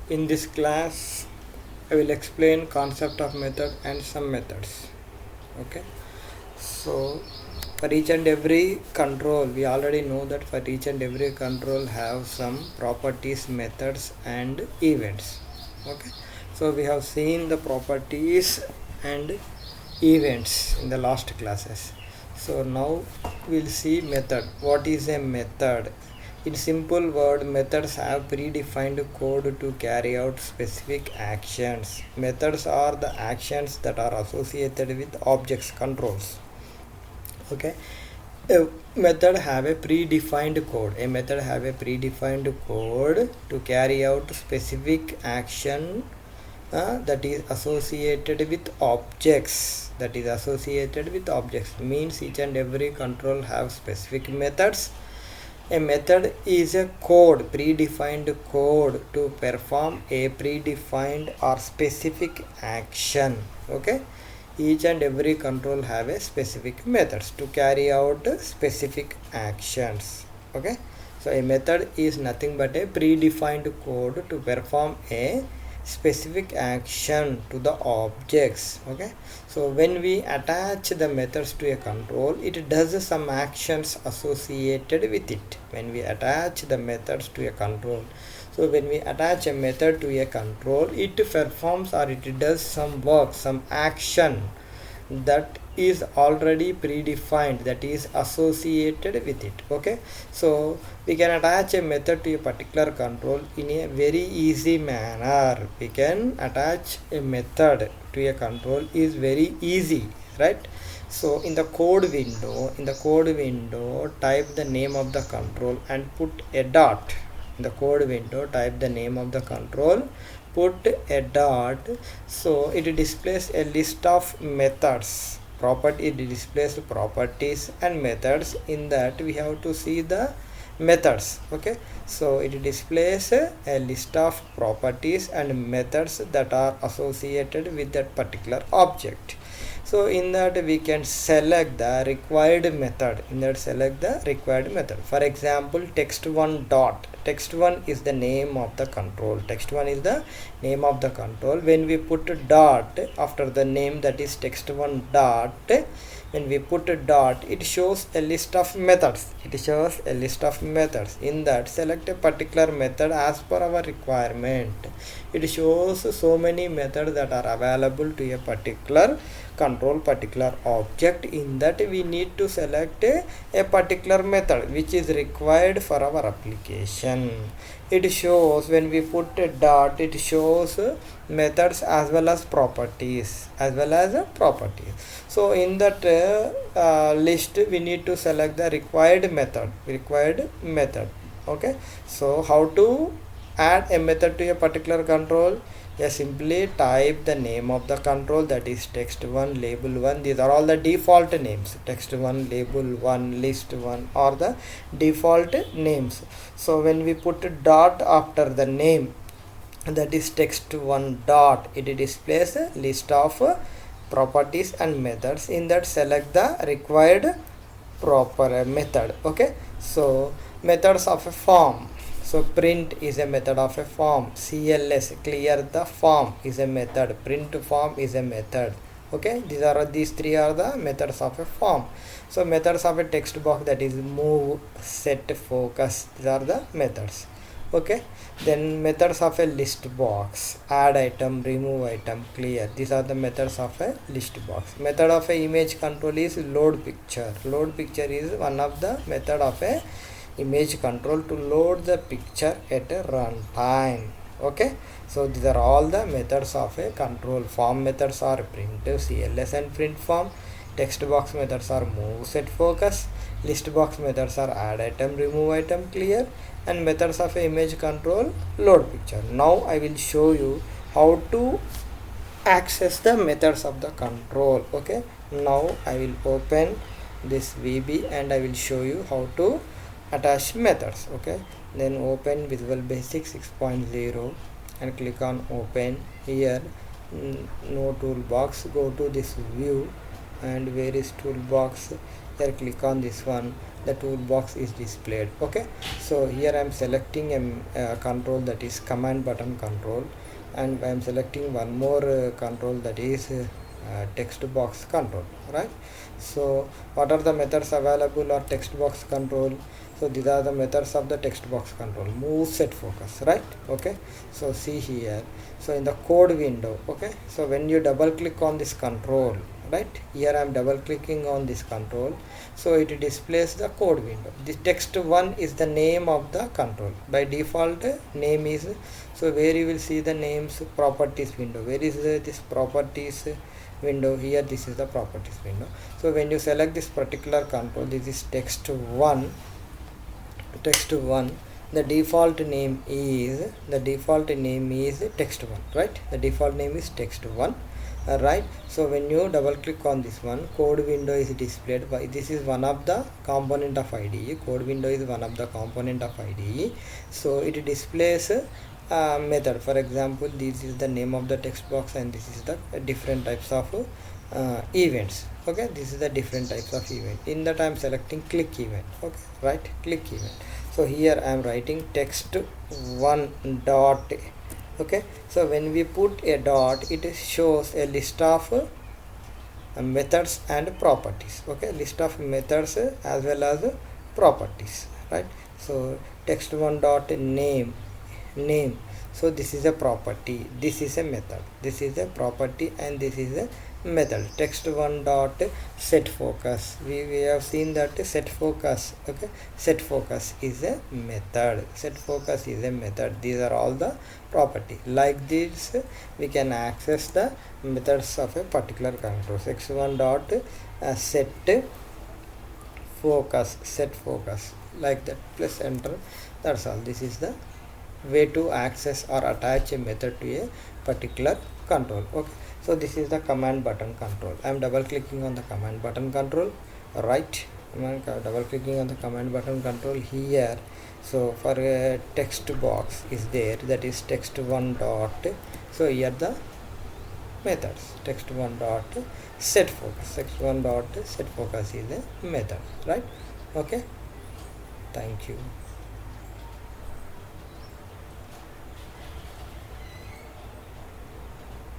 In this class I will explain concept of method and some methods. Okay, so for each and every control we already know that for each and every control have some properties, methods and events. Okay, so we have seen the properties and events in the last classes. So now we'll see method. What is a method? In simple word, methods have predefined code to carry out specific actions. Methods are the actions that are associated with objects, controls. Okay, a method have a predefined code. A method have a predefined code to carry out specific action that is associated with objects. That is associated with objects means each and every control have specific methods. A method is a code, predefined code to perform a predefined or specific action. Okay, each and every control have a specific methods to carry out specific actions. Okay, so a method is nothing but a predefined code to perform a specific action to the objects. Okay, so when we attach the methods to a control, it does some actions associated with it. When we attach the methods to a control, so when we attach a method to a control, it performs or it does some work, some action that is already predefined, that is associated with it. Okay, so we can attach a method to a particular control in a very easy manner. We can attach a method to a control is very easy, right? So in the code window type the name of the control and put a dot. In the code window type the name of the control, put a dot, so it displays a list of methods. It displays properties and methods. In that we have to see the methods. Okay, so it displays a list of properties and methods that are associated with that particular object. So in that we can select the required method. For example, text1 dot. Text1 is the name of the control. Text1 is the name of the control. When we put a dot after the name, that is text1 dot, when we put a dot, it shows a list of methods. In that, select a particular method as per our requirement. It shows so many methods that are available to a particular control, particular object. In that we need to select a particular method which is required for our application. It shows, when we put a dot, it shows methods as well as properties. So in that list we need to select the required method. Okay, so how to add a method to a particular control? Simply type the name of the control, that is text1 label 1. These are all the default names. Text1 label 1 list 1 are the default names. So when we put a dot after the name, that is text1 dot, it displays a list of properties and methods. In that, select the required proper method. Okay, so methods of a form. So print is a method of a form. CLS, clear the form, is a method. Print form is a method. Okay, these three are the methods of a form. So methods of a text box, that is move, set, focus, these are the methods. Okay, then methods of a list box, add item, remove item, clear, these are the methods of a list box. Method of a image control is load picture. Load picture is one of the method of a image control to load the picture at a runtime. Okay, so these are all the methods of a control. Form methods are print, CLS and print form. Text box methods are move, set, focus. List box methods are add item, remove item, clear. And methods of a image control, load picture. Now I will show you how to access the methods of the control. Okay, now I will open this VB and I will show you how to attach methods. Okay, then open Visual Basic 6.0 and click on open. Here no toolbox, go to this view and where is toolbox, here click on this one, the toolbox is displayed. Okay, so here I am selecting a control, that is command button control, and I am selecting one more control, that is text box control, right? So what are the methods available or text box control? So these are the methods of the text box control: move, set, focus, right? Okay, so see here, so in the code window, okay, so when you double click on this control, right, here I am double clicking on this control, so it displays the code window. The text one is the name of the control. By default name is, so where you will see the names, properties window. Where is this properties window? Here, this is the properties window. So when you select this particular control, this is text one, the default name is text one, right? The default name is text one, right? So when you double click on this one, code window is displayed. By this is one of the component of IDE. Code window is one of the component of IDE, so it displays method. For example, this is the name of the text box, and this is the different types of events. Okay, this is the different types of event. In that I am selecting click event. Okay, right, click event. So here I am writing text one dot. Okay, so when we put a dot, it shows a list of methods and properties. Okay, list of methods as well as properties, right? So text one dot name, so this is a property, this is a method, this is a property, and this is a method. Text one dot set focus, we have seen that set focus. Okay, set focus is a method, these are all the property. Like this we can access the methods of a particular control. Text one dot set focus, like that, plus enter. That's all. This is the way to access or attach a method to a particular control. Okay, so this is the command button control. I am double clicking on the command button control, right? I'm double clicking on the command button control here. So for a text box is there, that is text one dot. So here the methods, text one dot set focus, text one dot set focus is a method, right? Okay, thank you.